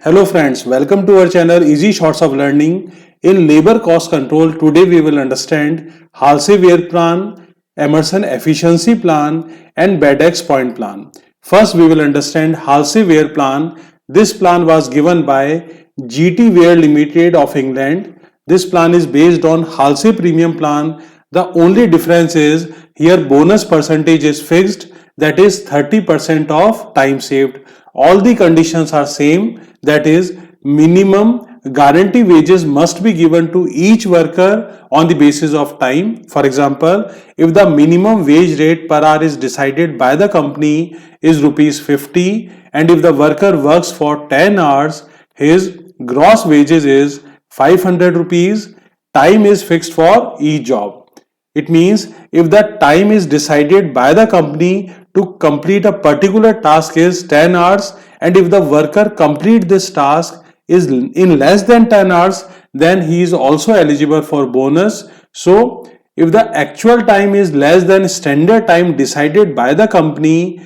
Hello friends, welcome to our channel Easy Shorts of Learning. In labor cost control, today we will understand Halsey-Weyl plan, Emerson efficiency plan and Bedex point plan. First we will understand Halsey-Weyl plan. This plan was given by GT Weir Limited of England. This plan is based on Halsey premium plan. The only difference is here bonus percentage is fixed, that is 30% of time saved. All the conditions are same, that is minimum guarantee wages must be given to each worker on the basis of time. For example, if the minimum wage rate per hour is decided by the company is rupees 50 and if the worker works for 10 hours, his gross wages is 500 rupees. Time is fixed for each job. It means if the time is decided by the company to complete a particular task is 10 hours and if the worker complete this task is in less than 10 hours, then he is also eligible for bonus. So if the actual time is less than standard time decided by the company,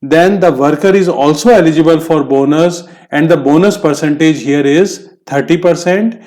then the worker is also eligible for bonus and the bonus percentage here is 30%.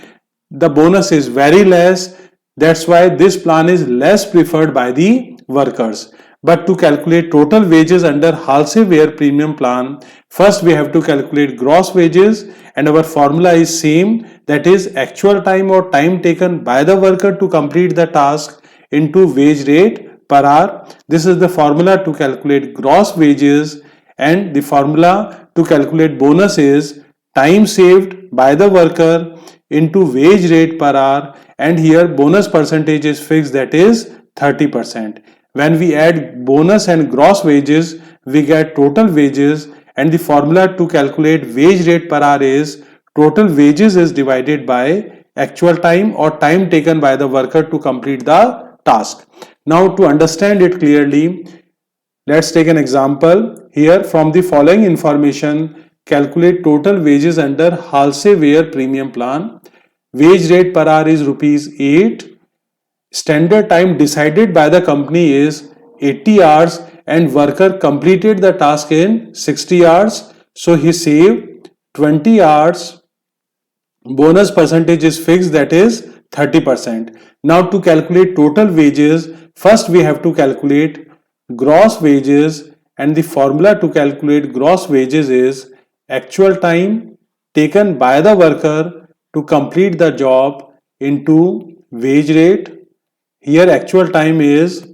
The bonus is very less. That's why this plan is less preferred by the workers. But to calculate total wages under Halsey-Weyl premium plan, first we have to calculate gross wages and our formula is same, that is actual time or time taken by the worker to complete the task into wage rate per hour. This is the formula to calculate gross wages and the formula to calculate bonus is time saved by the worker into wage rate per hour, and here bonus percentage is fixed, that is 30%. When we add bonus and gross wages, we get total wages and the formula to calculate wage rate per hour is total wages is divided by actual time or time taken by the worker to complete the task. Now to understand it clearly, let's take an example. Here from the following information, calculate total wages under Halsey-Weyl premium plan. Wage rate per hour is rupees 8. Standard time decided by the company is 80 hours and worker completed the task in 60 hours. So he saved 20 hours. Bonus percentage is fixed, that is 30%. Now to calculate total wages, first we have to calculate gross wages and the formula to calculate gross wages is actual time taken by the worker to complete the job into wage rate. Here actual time is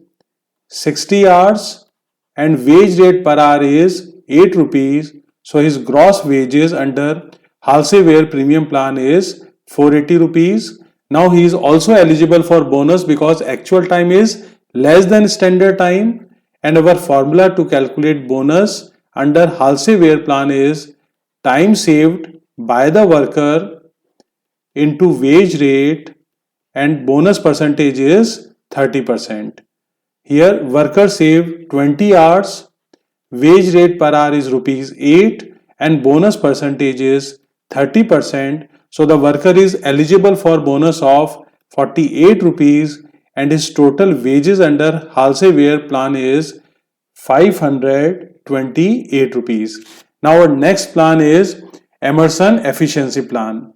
60 hours and wage rate per hour is 8 rupees. So his gross wages under Halsey-Weyl premium plan is 480 rupees. Now he is also eligible for bonus because actual time is less than standard time and our formula to calculate bonus under Halsey-Weyl plan is time saved by the worker into wage rate and bonus percentage is 30%. Here worker save 20 hours, wage rate per hour is rupees 8 and bonus percentage is 30%. So the worker is eligible for bonus of 48 rupees and his total wages under Halsey-Weyl plan is 528 rupees. Now our next plan is Emerson efficiency plan.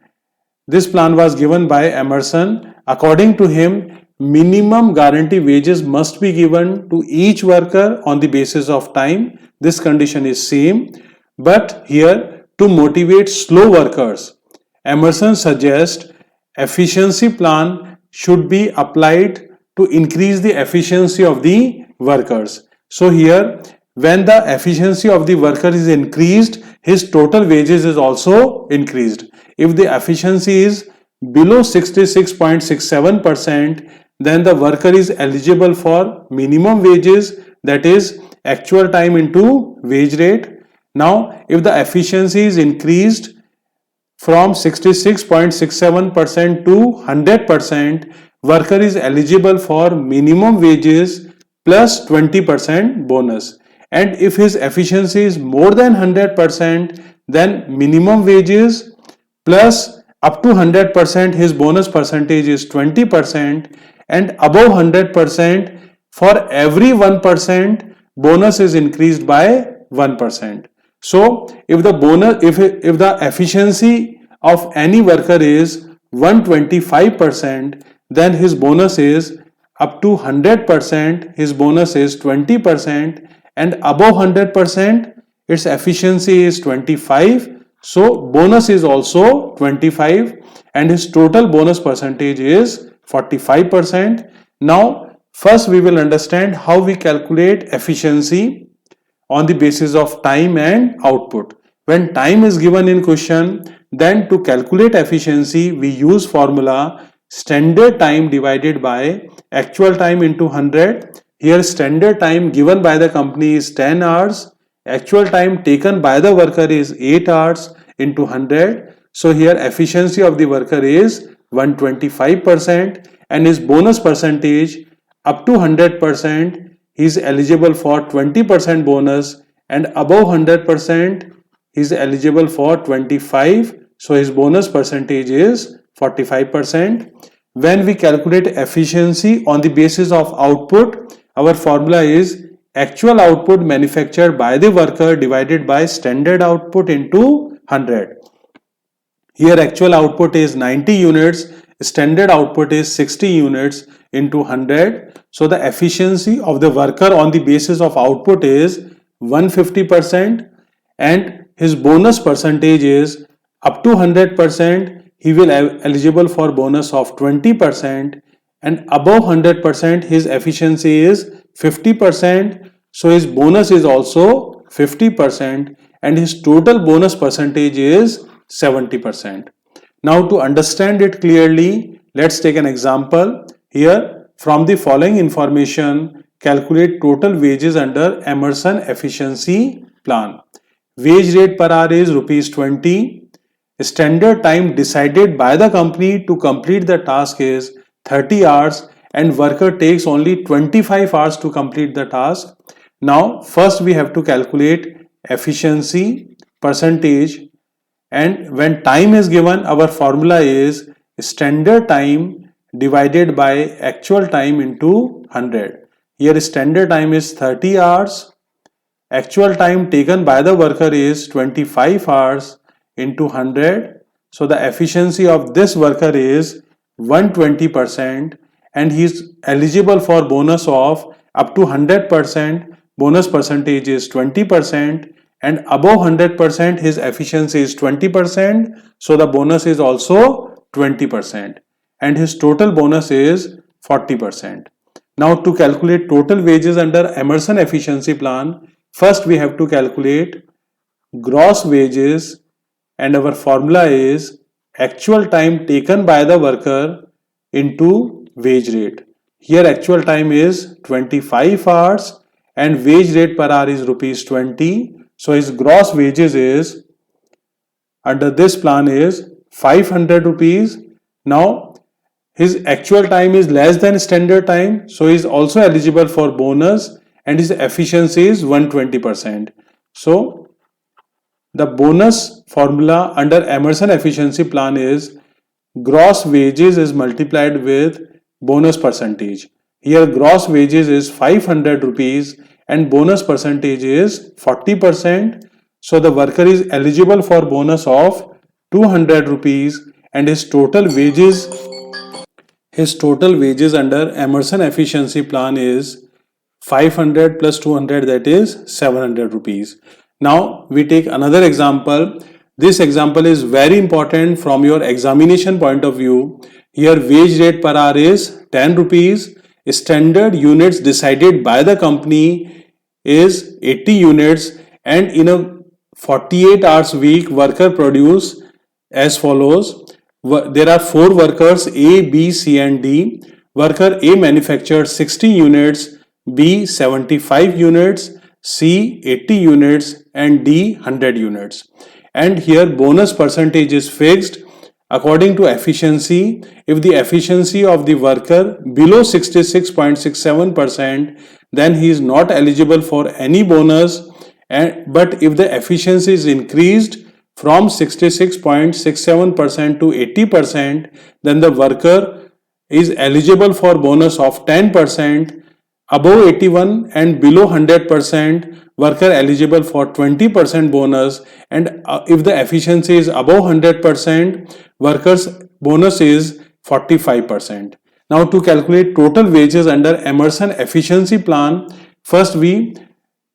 This plan was given by Emerson. According to him, minimum guarantee wages must be given to each worker on the basis of time. This condition is same. But here to motivate slow workers, Emerson suggests efficiency plan should be applied to increase the efficiency of the workers. So here when the efficiency of the worker is increased, his total wages is also increased. If the efficiency is below 66.67%, then the worker is eligible for minimum wages, that is actual time into wage rate. Now, if the efficiency is increased from 66.67% to 100%, worker is eligible for minimum wages plus 20% bonus. And if his efficiency is more than 100%, then minimum wages plus up to 100% his bonus percentage is 20% and above 100% for every 1% bonus is increased by 1%. So if the efficiency of any worker is 125%, then his bonus is up to 100%, his bonus is 20%, and above 100% its efficiency is 25. So bonus is also 25 and his total bonus percentage is 45%. Now first we will understand how we calculate efficiency on the basis of time and output. When time is given in question, then to calculate efficiency we use formula standard time divided by actual time into 100. Here standard time given by the company is 10 hours, actual time taken by the worker is 8 hours into 100. So here efficiency of the worker is 125% and his bonus percentage up to 100%, he is eligible for 20% bonus, and above 100% he is eligible for 25. So his bonus percentage is 45%. When we calculate efficiency on the basis of output, our formula is actual output manufactured by the worker divided by standard output into 100. Here actual output is 90 units, standard output is 60 units into 100. So the efficiency of the worker on the basis of output is 150% and his bonus percentage is up to 100%. He will eligible for bonus of 20% and above 100% his efficiency is 50%. So his bonus is also 50% and his total bonus percentage is 70%. Now to understand it clearly, let's take an example. Here from the following information, calculate total wages under Emerson efficiency plan. Wage rate per hour is rupees 20. Standard time decided by the company to complete the task is 30 hours and worker takes only 25 hours to complete the task. Now first we have to calculate efficiency percentage, and when time is given our formula is standard time divided by actual time into 100. Here standard time is 30 hours, actual time taken by the worker is 25 hours into 100. So the efficiency of this worker is 120% and he is eligible for bonus of up to 100%. Bonus percentage is 20% and above 100% his efficiency is 20%. So the bonus is also 20% and his total bonus is 40%. Now to calculate total wages under Emerson efficiency plan, first we have to calculate gross wages and our formula is actual time taken by the worker into wage rate. Here actual time is 25 hours and wage rate per hour is rupees 20. So his gross wages is under this plan is 500 rupees. Now his actual time is less than standard time, so he is also eligible for bonus and his efficiency is 120%. So the bonus formula under Emerson efficiency plan is gross wages is multiplied with bonus percentage. Here gross wages is 500 rupees and bonus percentage is 40%. So the worker is eligible for bonus of 200 rupees and his total wages under Emerson efficiency plan is 500 plus 200, that is 700 rupees. Now we take another example. This example is very important from your examination point of view. Here wage rate per hour is 10 rupees. Standard units decided by the company is 80 units and in a 48 hours week worker produce as follows. There are 4 workers A, B, C and D. Worker A manufactured 60 units, B 75 units, C 80 units and D 100 units. And here bonus percentage is fixed according to efficiency. If the efficiency of the worker below 66.67%, then he is not eligible for any bonus. But if the efficiency is increased from 66.67% to 80%, then the worker is eligible for bonus of 10% above 81 and below 100%, worker eligible for 20% bonus, and if the efficiency is above 100%, workers bonus is 45%. Now to calculate total wages under Emerson efficiency plan, first we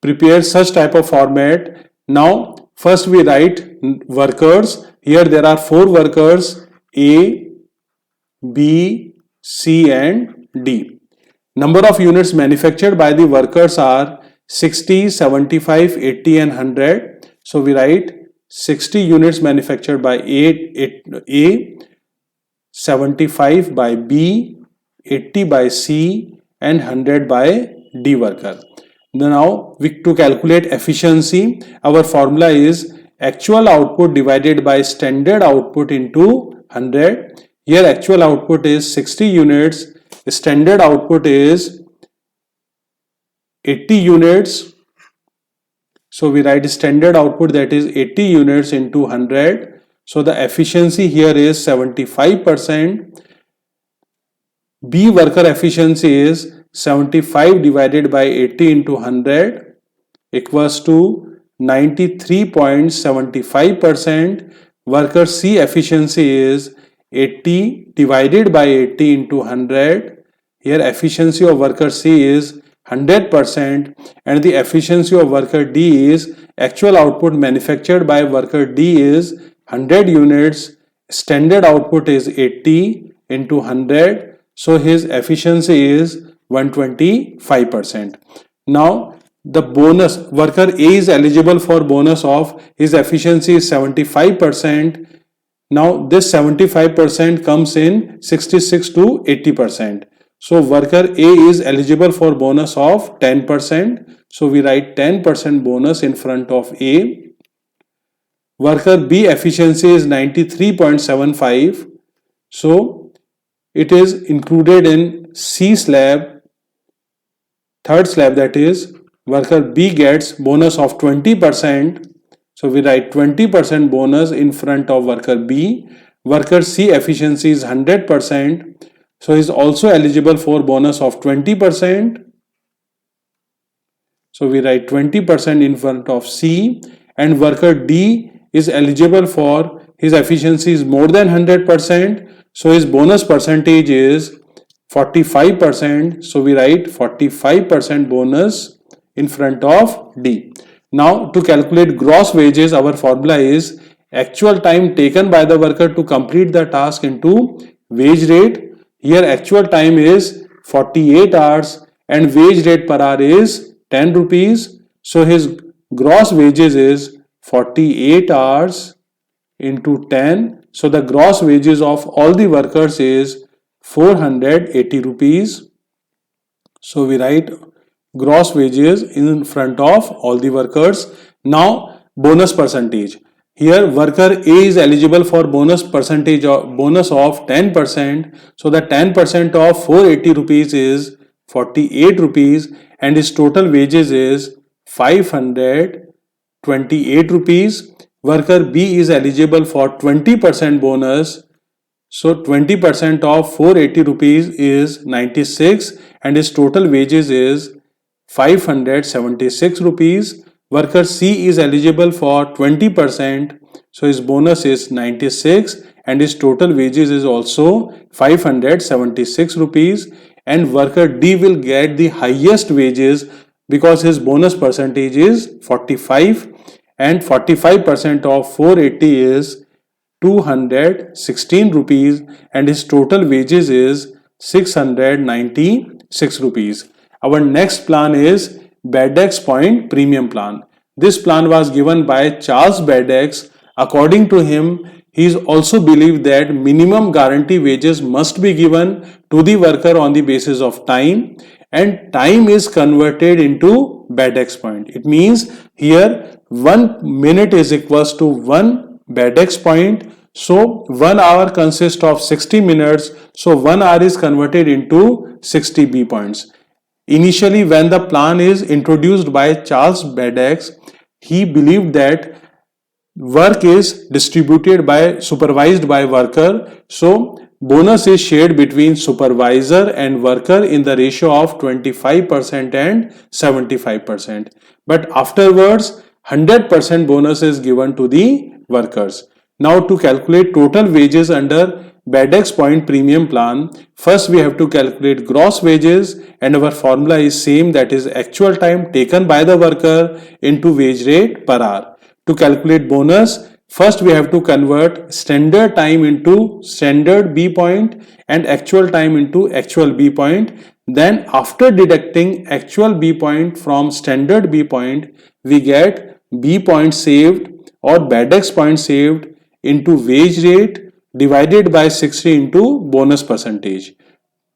prepare such type of format. Now first we write workers. Here there are 4 workers, A, B, C and D. Number of units manufactured by the workers are 60, 75, 80 and 100. So we write 60 units manufactured by A, 75 by B, 80 by C and 100 by D worker. Now to calculate efficiency, our formula is actual output divided by standard output into 100. Here actual output is 60 units, standard output is 80 units. So we write standard output, that is 80 units into 100. So the efficiency here is 75%. B worker efficiency is 75 divided by 80 into 100 equals to 93.75%. Worker C efficiency is 80 divided by 80 into 100. Here efficiency of worker C is 100% and the efficiency of worker D is actual output manufactured by worker D is 100 units. Standard output is 80 into 100. So his efficiency is 125%. Now the bonus, worker A is eligible for bonus of, his efficiency is 75%. Now this 75% comes in 66 to 80%. So worker A is eligible for bonus of 10%. So we write 10% bonus in front of A. Worker B efficiency is 93.75. So it is included in C slab, third slab, that is worker B gets bonus of 20%. So we write 20% bonus in front of worker B. Worker C efficiency is 100%. So he is also eligible for bonus of 20%. So we write 20% in front of C, and worker D is eligible for, his efficiency is more than 100%. So his bonus percentage is 45%. So we write 45% bonus in front of D. Now to calculate gross wages, our formula is actual time taken by the worker to complete the task into wage rate. Here actual time is 48 hours and wage rate per hour is 10 rupees. So his gross wages is 48 hours into 10. So the gross wages of all the workers is 480 rupees. So we write gross wages in front of all the workers. Now bonus percentage. Here worker A is eligible for bonus percentage of bonus of 10%. So the 10% of 480 rupees is 48 rupees and his total wages is 528 rupees. Worker B is eligible for 20% bonus. So 20% of 480 rupees is 96 and his total wages is 576 rupees. Worker C is eligible for 20%. So his bonus is 96 and his total wages is also 576 rupees. And worker D will get the highest wages because his bonus percentage is 45 and 45% of 480 is 216 rupees and his total wages is 696 rupees. Our next plan is Beddoes Point Premium Plan. This plan was given by Charles Beddoes. According to him, he is also believed that minimum guarantee wages must be given to the worker on the basis of time, and time is converted into Beddoes point. It means here 1 minute is equals to 1 Beddoes point. So 1 hour consists of 60 minutes. So 1 hour is converted into 60 B points. Initially, when the plan is introduced by Charles Beddoes, he believed that work is distributed by, supervised by worker. So bonus is shared between supervisor and worker in the ratio of 25% and 75%. But afterwards, 100% bonus is given to the workers. Now to calculate total wages under BADEX point premium plan, first we have to calculate gross wages, and our formula is same, that is actual time taken by the worker into wage rate per hour. To calculate bonus, first we have to convert standard time into standard B point and actual time into actual B point. Then after deducting actual B point from standard B point, we get B point saved or BADEX point saved into wage rate divided by 60 into bonus percentage.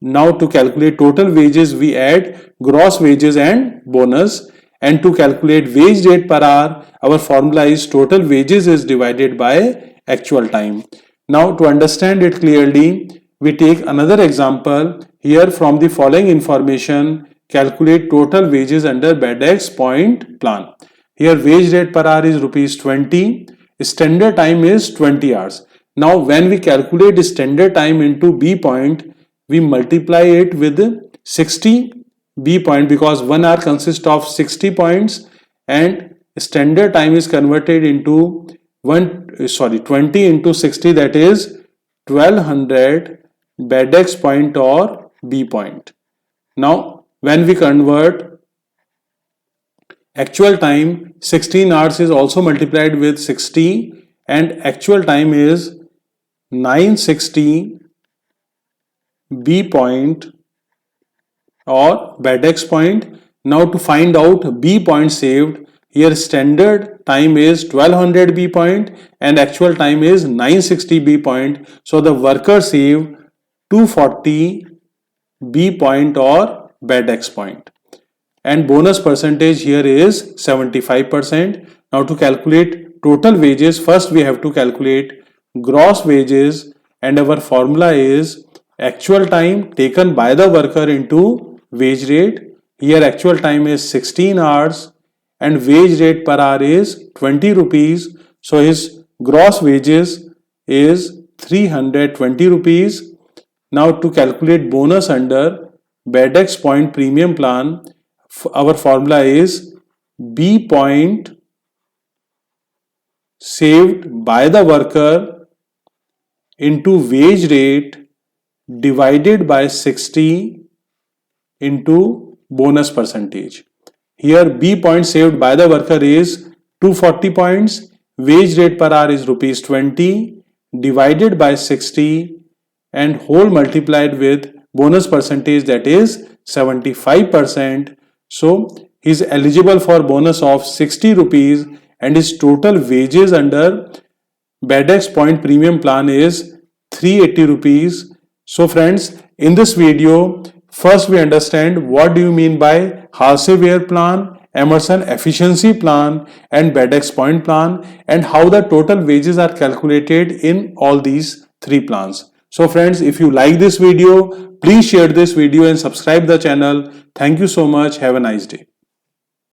Now to calculate total wages, we add gross wages and bonus, and to calculate wage rate per hour, our formula is total wages is divided by actual time. Now to understand it clearly, we take another example. Here from the following information, calculate total wages under BADEX point plan. Here wage rate per hour is rupees 20, standard time is 20 hours. Now when we calculate standard time into B point, we multiply it with 60 B point because 1 hour consists of 60 points and standard time is converted into 20 into 60, that is 1200 BADEX point or B point. Now when we convert actual time, 16 hours is also multiplied with 60 and actual time is 960 B point or BADEX point. Now to find out B point saved, here standard time is 1200 B point and actual time is 960 B point. So the worker saved 240 B point or BADEX point. And bonus percentage here is 75%. Now to calculate total wages, first we have to calculate gross wages, and our formula is actual time taken by the worker into wage rate. Here actual time is 16 hours and wage rate per hour is 20 rupees. So his gross wages is 320 rupees. Now to calculate bonus under BADEX point premium plan, our formula is B point saved by the worker into wage rate divided by 60 into bonus percentage. Here B point saved by the worker is 240 points, wage rate per hour is rupees 20 divided by 60 and whole multiplied with bonus percentage, that is 75%. So he is eligible for bonus of 60 rupees and his total wages under BADEX point premium plan is 380 rupees. So friends, in this video, first we understand what do you mean by Halsey-Ware plan, Emerson efficiency plan and BADEX point plan, and how the total wages are calculated in all these three plans. So friends, if you like this video, please share this video and subscribe the channel. Thank you so much. Have a nice day.